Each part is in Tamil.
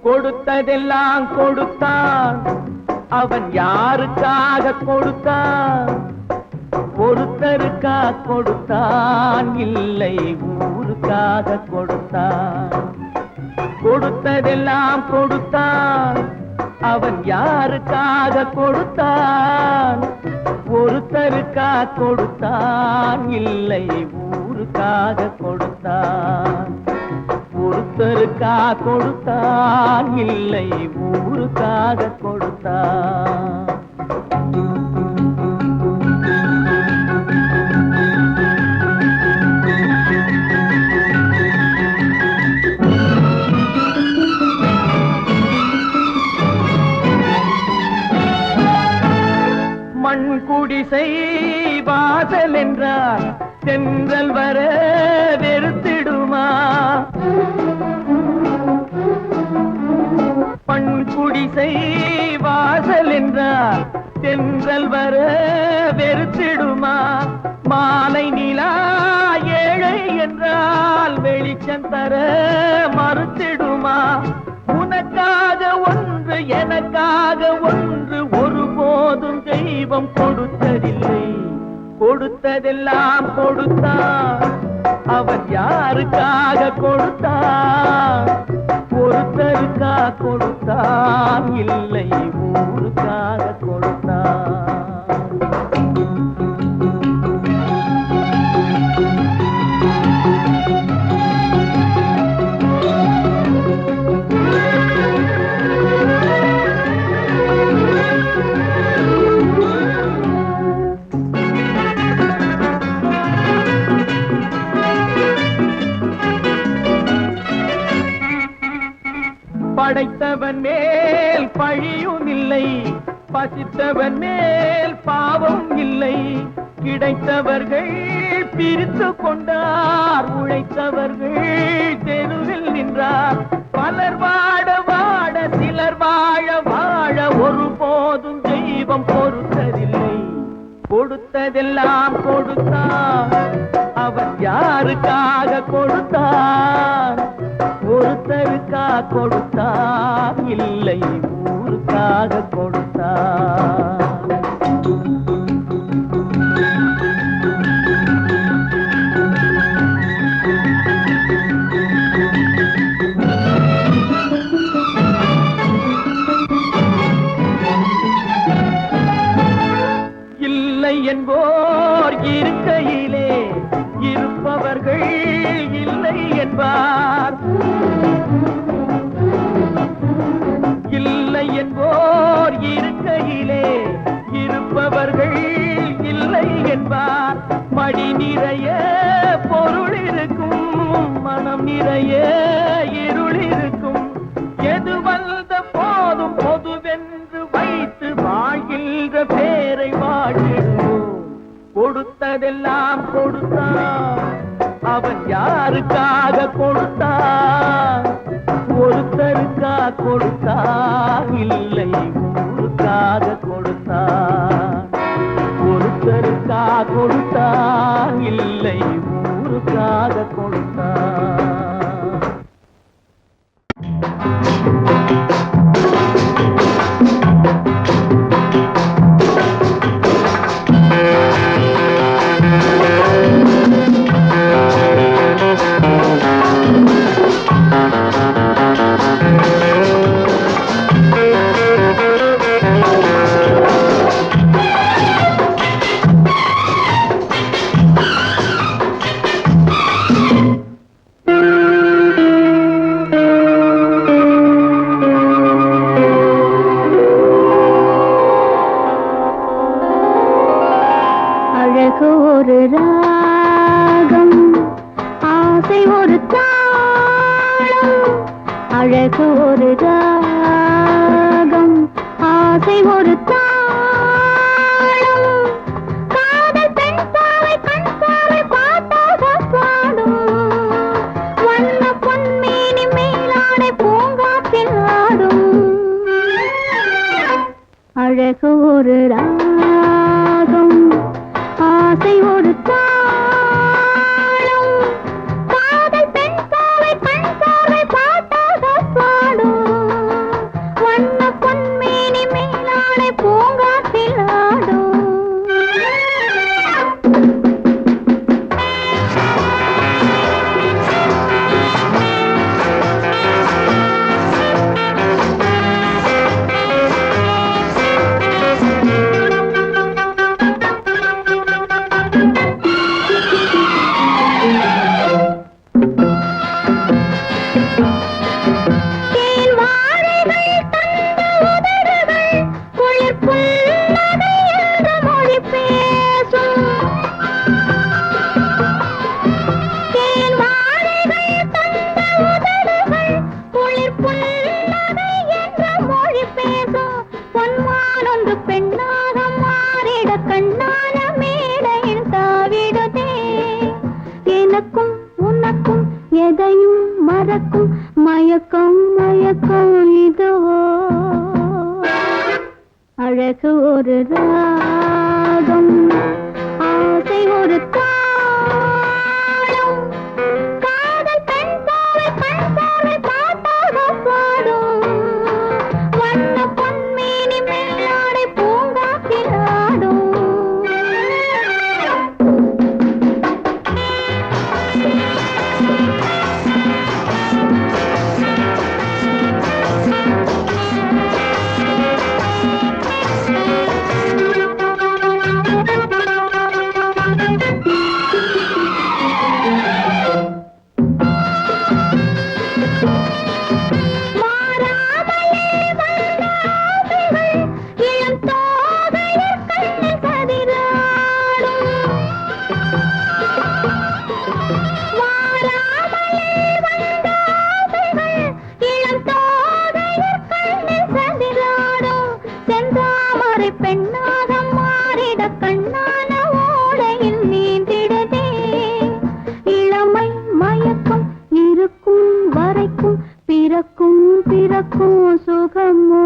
கொடுத்ததெல்லாம் கொடுத்தான், அவன் யாருக்காக கொடுத்தான்? ஒருத்தருக்கா கொடுத்தான், இல்லை ஊருக்காக கொடுத்தான். கொடுத்ததெல்லாம் கொடுத்தான், அவன் யாருக்காக கொடுத்தான்? ஒருத்தருக்கா கொடுத்தான், இல்லை ஊருக்காக கொடுத்தான். ஒருத்தருக்கா கொடுத்தான், இல்லை ஊருக்காக கொடுத்தான். மண் குடிசை வாசல் என்றால் தென்றல் வர வெறுத்திடுமா? மண் குடிசை வாசல் என்றால் தென்றல் வர வெறுத்திடுமா? மாலை நிலா ஏழை என்றால் வெளிச்சம் தர மறுத்திடுமா? உனக்காக ஒன்று எனக்காக ஒன்று ஒருபோதும் தெய்வம் கொடுத்ததில்லை. கொடுத்ததெல்லாம் கொடுத்தான், அவன் யாருக்காக கொடுத்தான்? ஒருத்தருக்கா கொடுத்தான், இல்லை ஊருக்காக கொடுத்தான். படைத்தவன் மேல் பழியும் இல்லை, பசித்தவன் மேல் பாவம் இல்லை. கிடைத்தவர்கள் பிரித்து கொண்டார், உழைத்தவர்கள் தெருவில் நின்றார். பலர் வாட வாட சிலர் வாழ வாழ ஒருபோதும் தெய்வம் பொறுத்ததில்லை. கொடுத்ததெல்லாம் கொடுத்தான், அவன் யாருக்காக கொடுத்தான்? ஒருத்தருக்கா கொடுத்தான், இல்லை ஊருக்காக கொடுத்தான். இல்லை என்போர் இருக்கையிலே இருப்பவர்கள் இல்லை என்பார். இல்லை என்போர் இருக்கையிலே இருப்பவர்கள் இல்லை என்பார். மடி நிறைய பொருள் இருக்கும், மனம் நிறைய இருள் இருக்கும். எது வந்த போதும் பொதுவென்று வைத்து வாழ்கின்ற பேரை வாழ்கிறோம். கொடுத்ததெல்லாம் கொடுத்தான், அவன் யாருக்காக கொடுத்தான்? ஒருத்தருக்கா கொடுத்தான், இல்லை ஊருக்காக கொடுத்தான். ஒருத்தருக்கா கொடுத்தான், இல்லை ஊருக்காக கொடுத்தான். அழகு ஒரு ராகம், ஆசை ஒரு தாளம். காதல் பெண் பாவை கண் பாவை பாட்டாக பாடும். வண்ண பொன்மேனி மேலாடை பூங்கா அழகு ஒரு ராகம் ஆசை ஒரு தாளம் காதல் பெண் பாவை கண் பார்வை பாட்டாக பாடும் வண்ண பொன்மேனி மேலாடை பூங்காற்றில் ஆடும் மயக்கம் மயக்கம் இதுவோ அழகு ஒரு ராகம் ஆசை ஒரு தாளம் காதல் பெண் பாவை கண் பார்வை பாட்டாக பாடும் வண்ண பொன்மேனி மேலாடை பூங்காற்றில் ஆடும் பெண்ணாக மாறிட கண்ணான ஓடையில் நீந்திடதே இளமை மயக்கம் இருக்கும் வரைக்கும் பிறக்கும் பிறக்கும் சுகமோ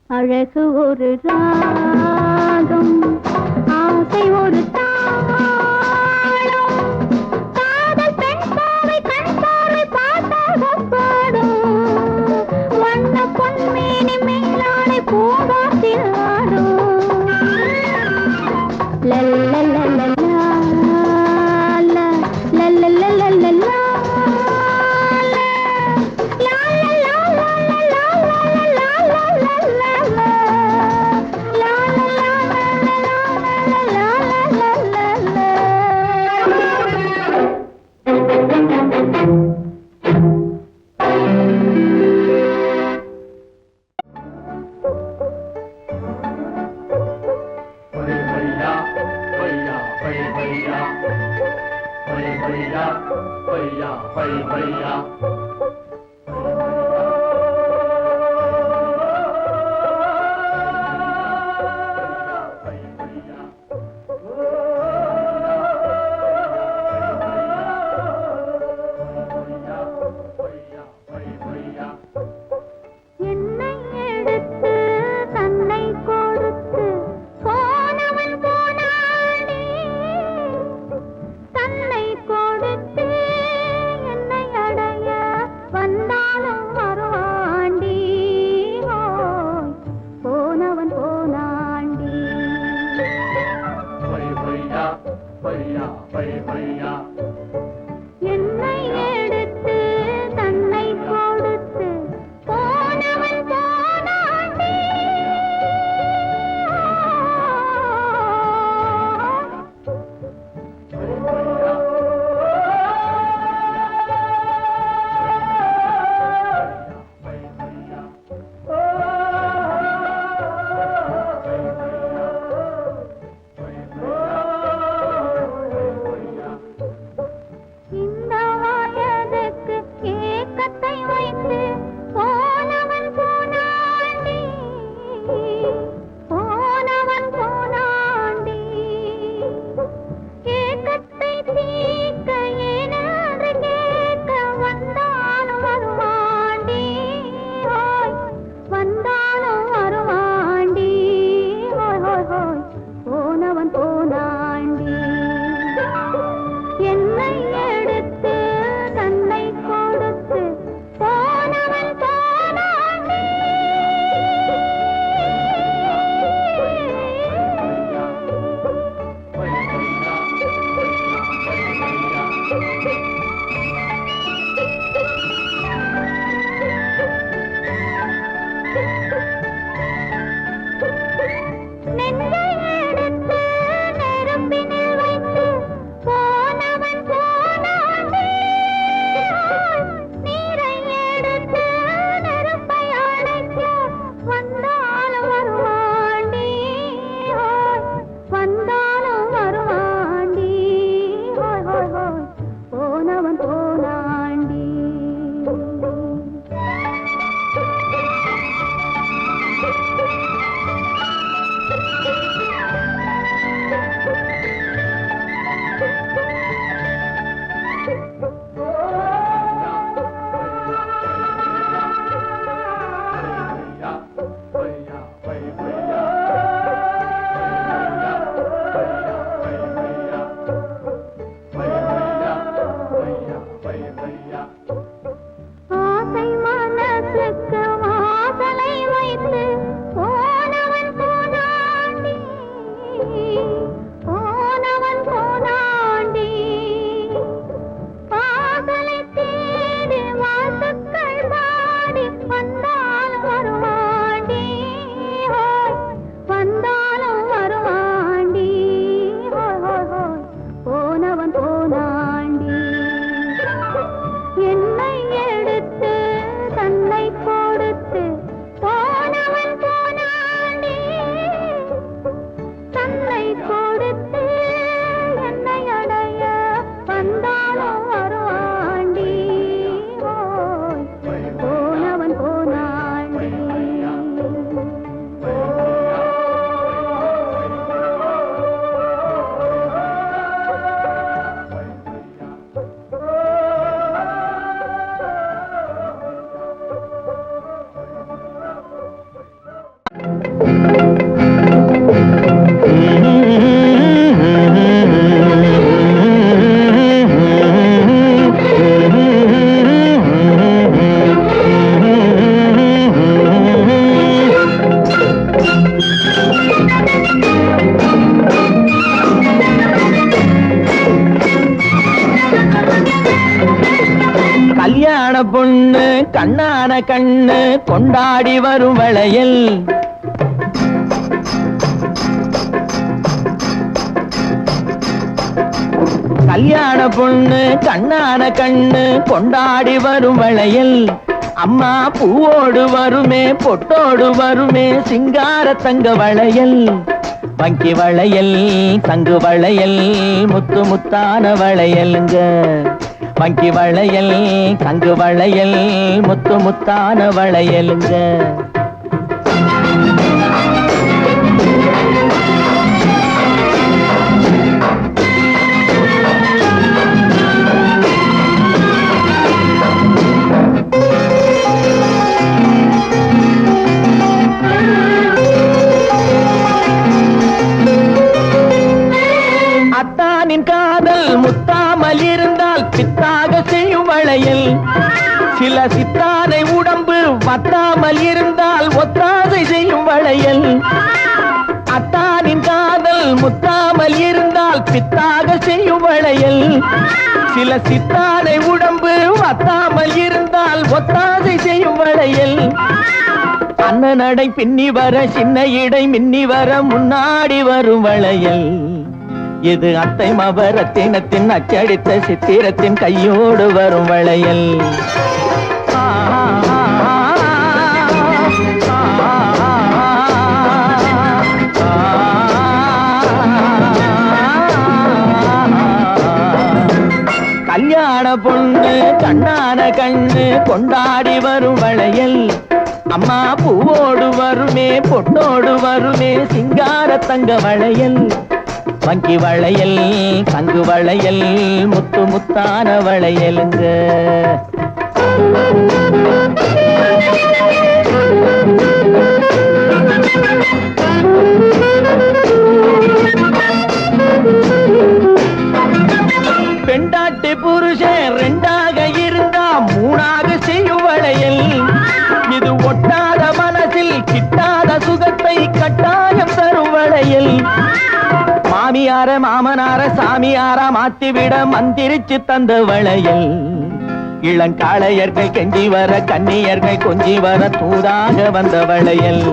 அழகு ஒரு ராகம் ஆசை ஒரு தாளம் காதல் பெண் பாவை கண் பார்வை பாட்டாக பாடும் வண்ண பொன்மேனி மேலாடை பூங்காற்றில் ஆடும் ஆசை மனசுக்கு வாசலை வைத்து போனவன் போனாண்டி, போனவன் போனாண்டி. வாசலை தேடி வாசக்கள் வாடி வந்தாலும் வருவாண்டி, வந்தாலும் வருவாண்டி. போனவன் போனாண்டி. என்னை எடுத்து தன்னை கொடுத்து போனவன் போனாண்டி, தன்னை கொடுத்து என்னை அடைய வந்தாலும் வருவாண்டி. போனவன் போனாண்டி. கல்யாண பொண்ணு கண்ணான கண்ணு கொண்டாடி வரும் வளையல், கல்யாண பொண்ணு கண்ணான கண்ணு கொண்டாடி வரும் வளையல். அம்மா பூவோடு வருமே பொட்டோடு வருமே சிங்கார தங்க வளையல். வங்கி வளையல் தங்கு வளையல் முத்து முத்தான வளையலுங்க. வங்கி வளையல் தங்கு வளையல் முத்து முத்தான வளையலுங்க. அத்தானின் காதல் முத்தாமல் இருந்தால் பித்தாக செய்யும் வளையல். சில சித்தானை உடம்பு வத்தாமல் இருந்தால் ஒத்தாதை செய்யும் வளையல். அத்தானின் காதல் முத்தாமல் இருந்தால் பித்தாக செய்யும் வளையல். சில சித்தானை உடம்பு வத்தாமல் இருந்தால் ஒத்தாதை செய்யும் வளையல். அண்ணன் நடை பின்னி வர சின்ன இடை மின்னி வர முன்னாடி வரும் வளையல். இது அத்தை மபரத்தினத்தின் அச்சடித்த சித்திரத்தின் கையோடு வரும் வளையல். கல்யாண பொண்ணு கண்ணான கண்ணு கொண்டாடி வரும் வளையல். அம்மா பூவோடு வருமே பொட்டோடு வருமே சிங்கார தங்க வளையல். வங்கி வளையல் தங்கு வளையல் முத்து முத்தான வளையலுங்க. பெண்டாட்டி புருஷன் ரெண்டாக இருந்தா மூணாக செய்யும் வளையல். இது ஒட்டாத மனசில் கிட்டாத சுகத்தை கட்டாயம் தரும் வளையல். மாமியார மாமனார சாமியார மாத்திவிட மந்திரிச்சு தந்த வளையல். இளங்காளையர்கள் கெஞ்சி வர கன்னியர்கள் கொஞ்சி வர தூதாக வந்த வளையல்.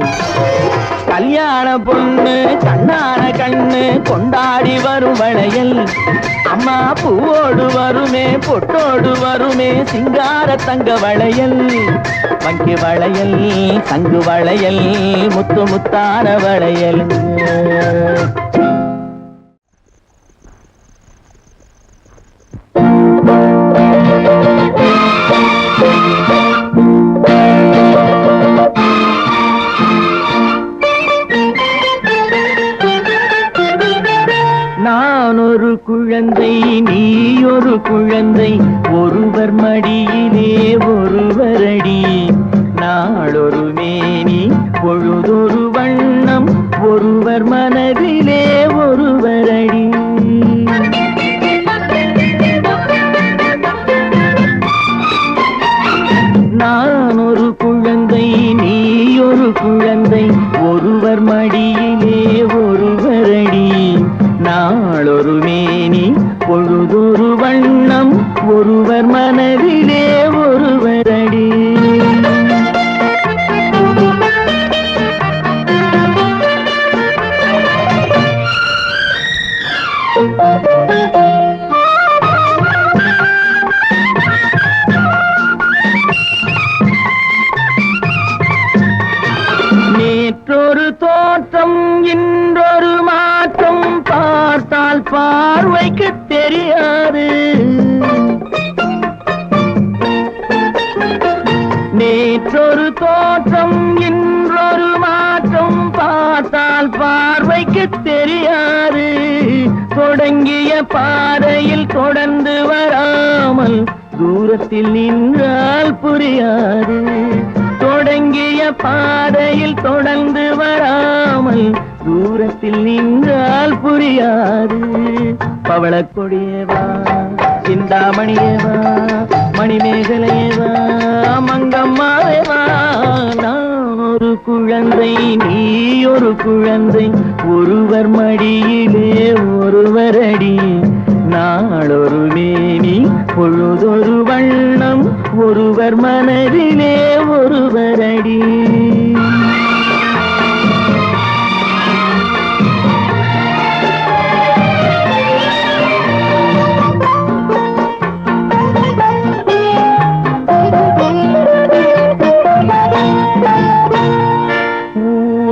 கல்யாண பொண்ணு கண்ணான கண்ணு கொண்டாடி வரும் வளையல். அம்மா பூவோடு வருமே பொட்டோடு வருமே சிங்கார தங்க வளையல். வங்கி வளையல் தங்கு வளையல் முத்து முத்தான வளையல். நான் ஒரு குழந்தை நீ ஒரு குழந்தை ஒருவர் மடியிலே ஒருவரடி. நாளொரு மேனி பொழுதொரு வண்ணம் ஒருவர் மனதிலே ஒருவரடி. நேற்றொரு தோற்றம் இன்றொரு மாற்றம் பார்த்தால் பார்வைக்கு தெரியாது. தொடங்கிய பாதையில் தொடர்ந்து வராமல் தூரத்தில் நின்றால் புரியாது. தொடங்கிய பாதையில் தொடர்ந்து வராமல் தூரத்தில் நின்றால் புரியாது. பவளக்கொடியேவா சிந்தாமணியேவா மணிமேகலையேவா மங்கம்மாவேவா. நான் ஒரு குழந்தை நீ ஒரு குழந்தை ஒருவர் மடியிலே ஒருவர் அடி. நாளொரு மேனி பொழுதொரு வண்ணம் ஒருவர் மனதிலே ஒருவர் அடி.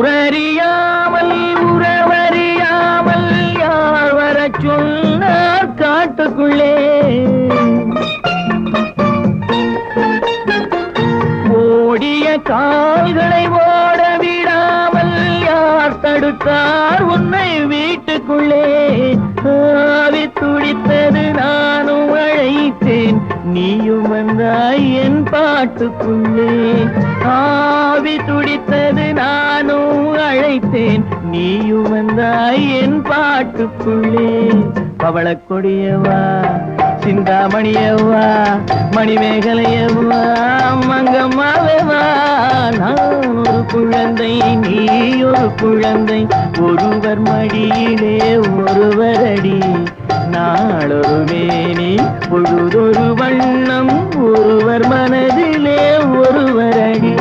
ஊரறியாமல் உறவறியாமல் யார் வர சொன்னார் காட்டுக்குள்ளே. ஓடிய கால்களை ஓட விடாமல் யார் தடுத்தார் உன்னை வீட்டுக்குள்ளே. ஆவி துடித்தது நானும் அழைத்தேன் நீயும் வந்தாய் என் பாட்டுக்குள்ளே. ஆவி துடித்தது நானும் அழைத்தேன் நீயும் வந்தாய் என் பாட்டுக்குள்ளே. பவளக்கொடியவா சிந்தாமணியவா மணிமேகலையவா மங்கம்மாவேவா. நான் ஒரு குழந்தை நீ ஒரு குழந்தை ஒருவர் மடியிலே ஒருவர் அடி. நாளொரு மேனி பொழுதொரு வண்ணம் ஒருவர் மனதிலே ஒருவர் அடி.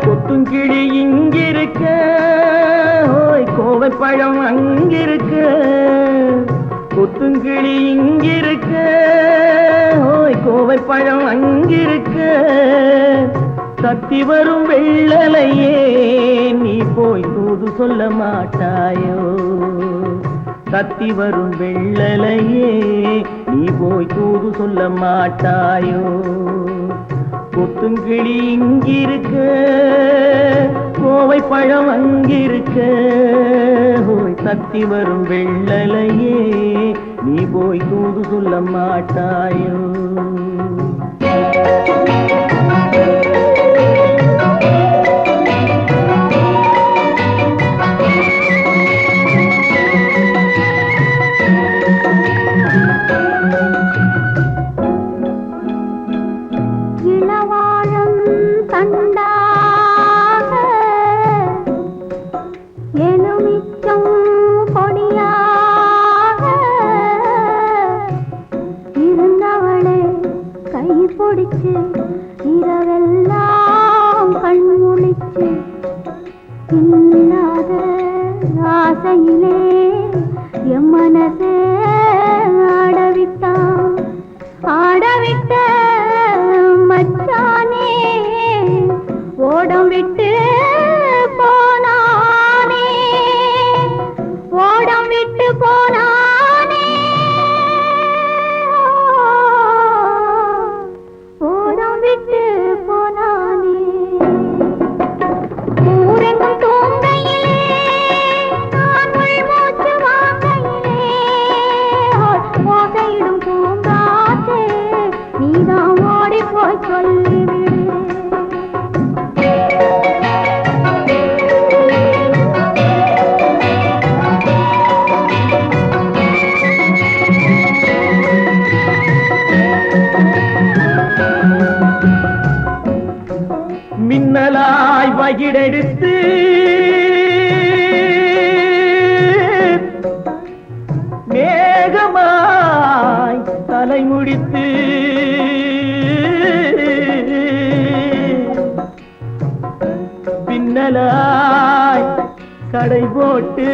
கொத்துங்கிளி இங்கிருக்க கோவைப்பழம் அங்கிருக்க. கொத்துங்கிளி இங்கிருக்க கோவைப்பழம் அங்கிருக்க. தத்தி வரும் வெள்ளலையே நீ போய் தூது சொல்ல மாட்டாயோ. தத்தி வரும் வெள்ளலையே நீ போய் தூது சொல்ல மாட்டாயோ. கொத்துங்கிளி இங்கிருக்க கோவைப்பழம் அங்கிருக்க. தத்தி வரும் வெள்ளலையே நீ போய் தூது சொல்ல மாட்டாயோ. இரவெல்லாம் கண்முழிச்சு இல்லாத ஆசையிலே என் மனசே ஆடவிட்ட மச்சானே ஓடம் விட்டு போனானே. ஓடம் விட்டு போனானே. ஓடம் விட்டு சொல்லிவிடு. மின்னலாய் வகிடெடுத்து மேகமாய் தலைமுடித்து பின்னலாய் கடை போட்டு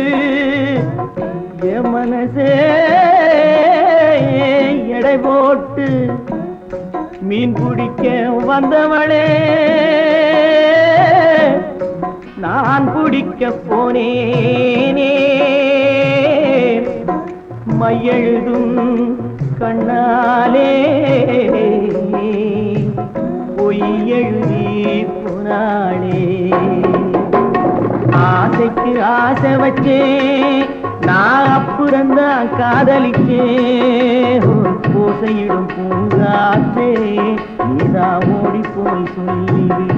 என் மனசே எடை போட்டு மீன் பிடிக்க வந்தவளே நான் பிடிக்க போனேனே மையெழுதும் கண்ணாலே பொய் எழுதி போனாளே. ஆசைக்கு ஆசை வச்சே நான் அப்புறந்தான் காதலிச்சே பூசையிடும் பூங்காற்றே நீதான் ஓடி போய் சொல்லிவிடு.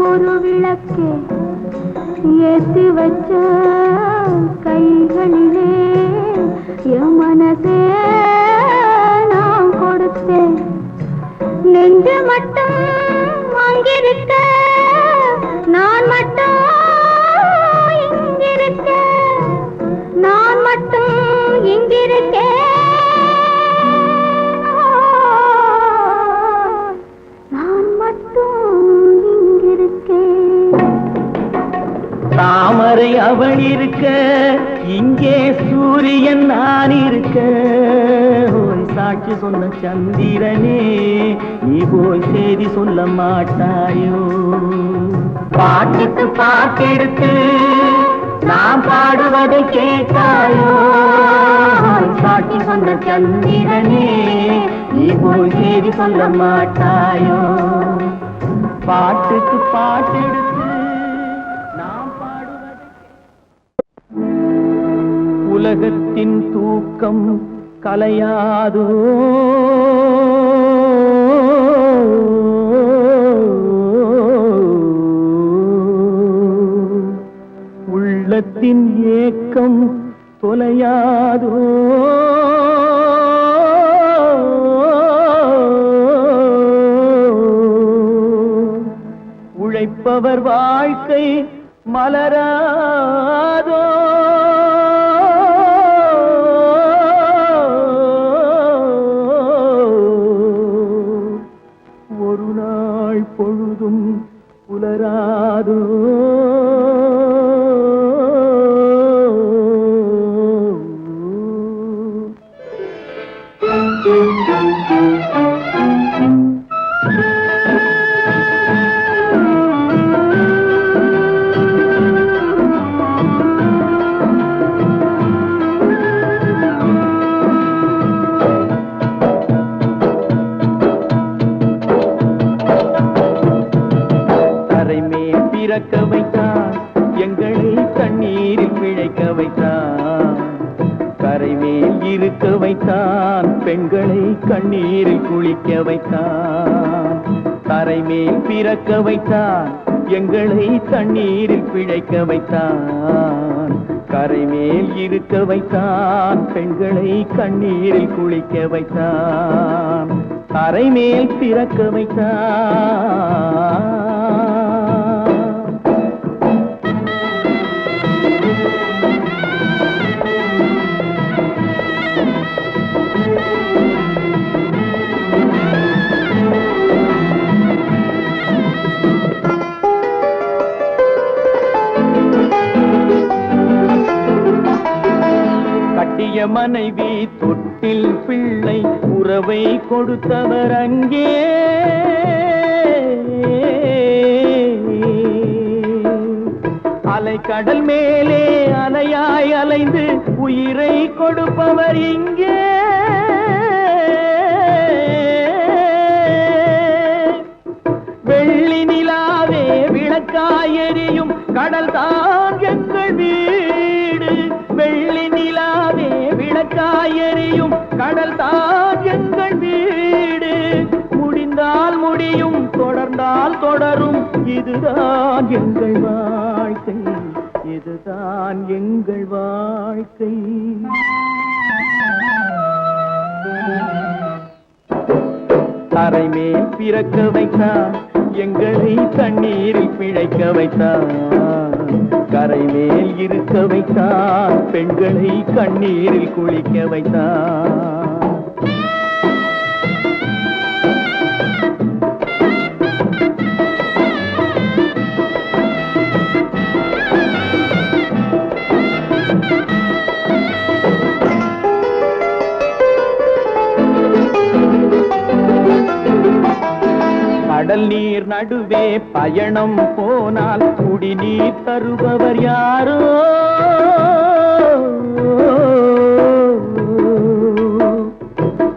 ஒரு விளக்கே ஏற்றி வச்ச கைகளிலே என் மனசே நான் கொடுத்தேன். நெஞ்சு மட்டும் அங்கிருக்க நான் மட்டும் இங்கிருக்க நான் மட்டும் இங்கிருக்கேன். தாமரை அவள் இருக்க இங்கே சூரியன் நான் இருக்க ஒரு சாட்சி சொன்ன சந்திரனே நீ போய் செய்தி சொல்ல மாட்டாயோ. பாட்டுக்கு பாட்டெடுத்து நான் பாடுவதை கேட்டாயோ. சாட்சி சொன்ன சந்திரனே நீ போய் செய்தி சொல்ல மாட்டாயோ. பாட்டுக்கு பாட்டெடுத்து உலகத்தின் தூக்கம் கலையாதோ. உள்ளத்தின் ஏக்கம் தொலையாதோ. உழைப்பவர் வாழ்க்கை மலராதோ. ஒரு நாள் பொழுதும் புலராதோ. பிறக்க வைத்தான் எங்களை தண்ணீரில் பிழைக்க வைத்தான். கரைமேல் இருக்க வைத்தான் பெண்களை கண்ணீரில் குளிக்க வைத்தான். கரைமேல் பிறக்க வைத்தான் எங்களை தண்ணீரில் பிழைக்க வைத்தான். கரைமேல் இருக்க வைத்தான் பெண்களை கண்ணீரில் குளிக்க வைத்தான். கரைமேல் பிறக்க வைத்தான். கட்டிய புண்ணிய மனைவி தொட்டில் பிள்ளை உறவை கொடுத்தவர் அங்கே அலைக்கடல் மேலே அலையாய் அலைந்து உயிரை கொடுப்பவர் இங்கே வெள்ளி நிலாவே விளக்காய் எரியும் கடல் தான் எங்கள் வீடு வெள்ளி நிலாவே விளக்காய் எரியும் கடல் தான் எங்கள் வீடு முடிந்தால் முடியும் தொடர்ந்தால் தொடரும் இதுதான் எங்கள் வாழ்க்கை இதுதான் எங்கள் வாழ்க்கை தரைமேல் பிறக்க வைத்தான் எங்களை தண்ணீரில் பிழைக்க வைத்தான் கரை மேல் இருக்க வைத்தான் பெண்களை கண்ணீரில் குளிக்க வைத்தான் கடல் நீர் நடுவே பயணம் போனால் குடிநீர் தருபவர் யாரோ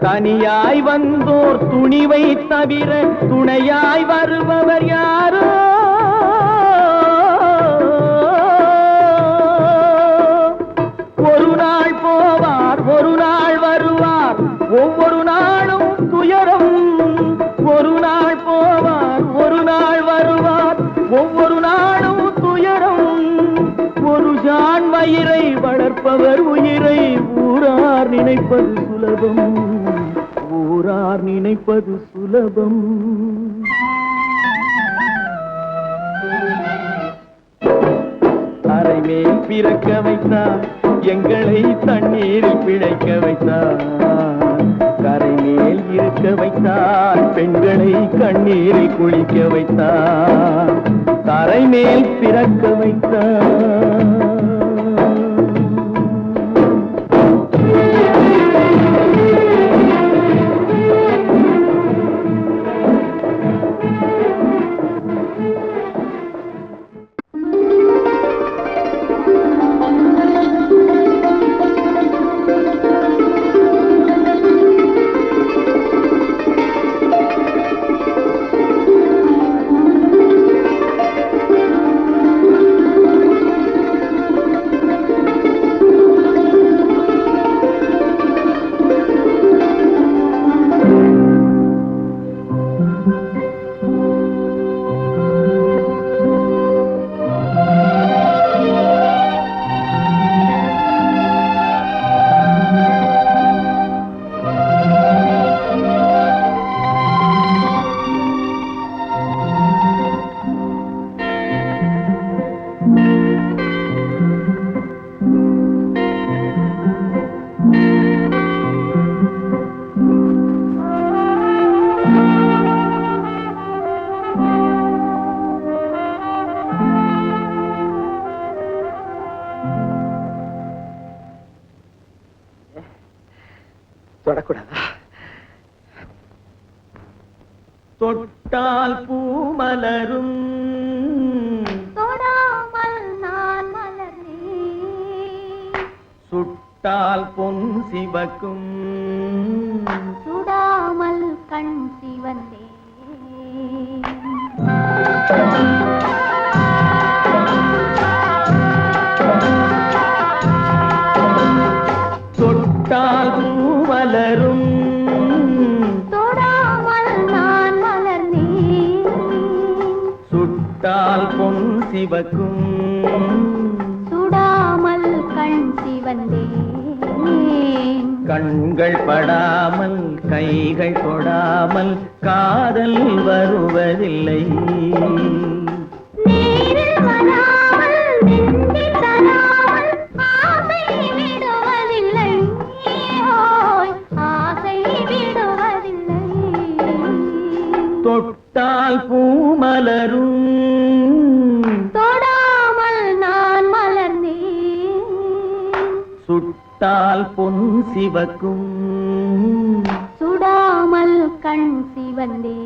தனியாய் வந்தோர் துணிவை தவிர துணையாய் வருபவர் யாரோ ஒரு நாள் போவார் ஒரு நாள் வருவார் ஒவ்வொரு நாளும் துயரம் ஒரு நாள் போவார் ஒரு நாள் வருவார் ஒவ்வொரு நாளும் துயரம் ஒரு ஜான் மயிரை வளர்ப்பவர் உயிரை ஊரார் நினைப்பது சுலபம் ஊரார் நினைப்பது சுலபம் அரை மேல் பிறக்க வைத்தார் எங்களை தண்ணீரில் பிழைக்க வைத்தார் கரை மேல் இருக்க வைத்தார் பெண்களை கண்ணீரில் குளிக்க வைத்தார் தரை மேல் பிறக்க வைத்தார் தொடக்கூடாதா தொட்டால் பூமலரும் தொடாமல் நான் மலர்ந்தேன் சுட்டால் பொன் சிவக்கும் சுடாமல் கண் சிவந்தேன் தொட்டால் பூமலரும் தொடாமல் நான் மலர்ந்தேன் சுட்டால் பொன் சிவக்கும் சுடாமல் கண் சிவந்தேன் கண்கள் படாமல் கைகள் தொடாமல் காதல் வருவதில்லை நேரில் வராமல் நெஞ்சில் தராமல் ஆசை விடுவதில்லை ஓய் ஆசை விடுவதில்லை தொட்டால் பூமலரும் தொடாமல் நான் மலர்ந்தேன் சுட்டால் பொன் சிவக்கும் சுடாமல் கண் சிவந்தே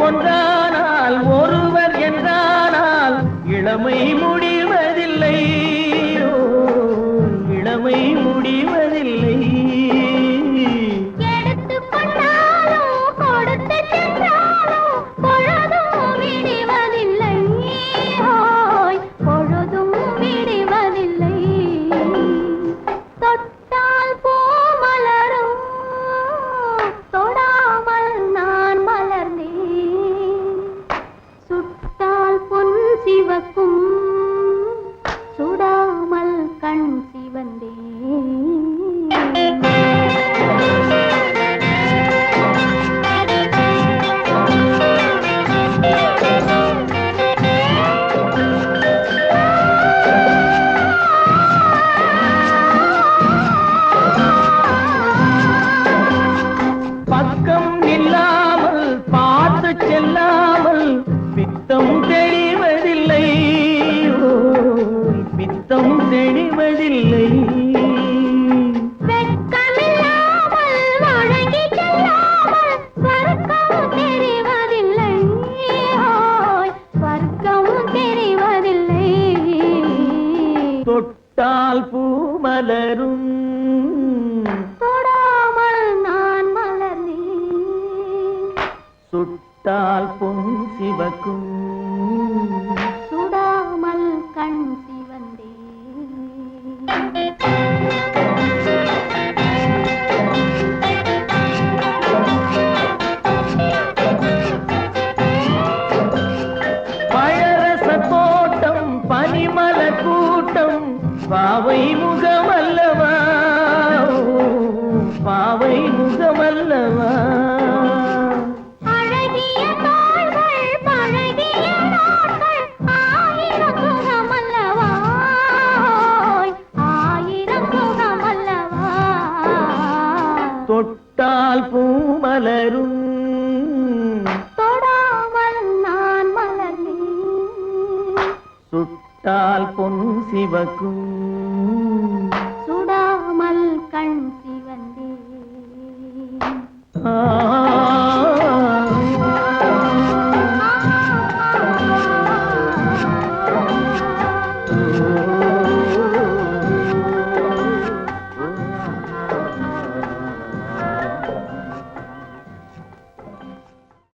ஒன்றானால் ஒருவர் என்றானால் இளமை முடிவதில்லை, இளமை முடிவதில்லை. எடுத்துக் கொண்டாலும் கொடுத்து சென்றாலும் பொழுதும் விடுவதில்லை, பொழுதும் விடுவதில்லை. தொட்டால் பூ மலரும், தொடாமல் நான் மலர்ந்தேன். சுட்டால் பொன் சிவக்கும், சுடாமல் கண் சிவந்தே. பக்கம் நில்லாமல் பார்த்து செல்லாமல் பித்தம் தெளிவதில்லை, பித்தம் தெளிவதில்லை. வெட்கமில்லாமல் வழங்கி செல்லாமல் ஸ்வர்க்கம் தெரிவதில்லை, ஸ்வர்க்கம் தெரிவதில்லை. தொட்டால் பூ மலரும், தொடாமல் நான் மலர்ந்தேன். சுட்டால் பொன் சிவக்கும், சுடாமல் கண் சிவந்தே. பழரச தோட்டம் பனிமல கூட்டம் பாவை முகமல்லவா, பாவை முகமல்லவா. அழகிய தாள்கள் பழகிய நாட்கள் ஆயிரம் சுகமல்லவா, ஆயிரம் சுகமல்லவா. தொட்டால் பூ மலரும், தொடாமல் நான் மலர்ந்தேன். சுட்டால் பொன் சிவக்கும்.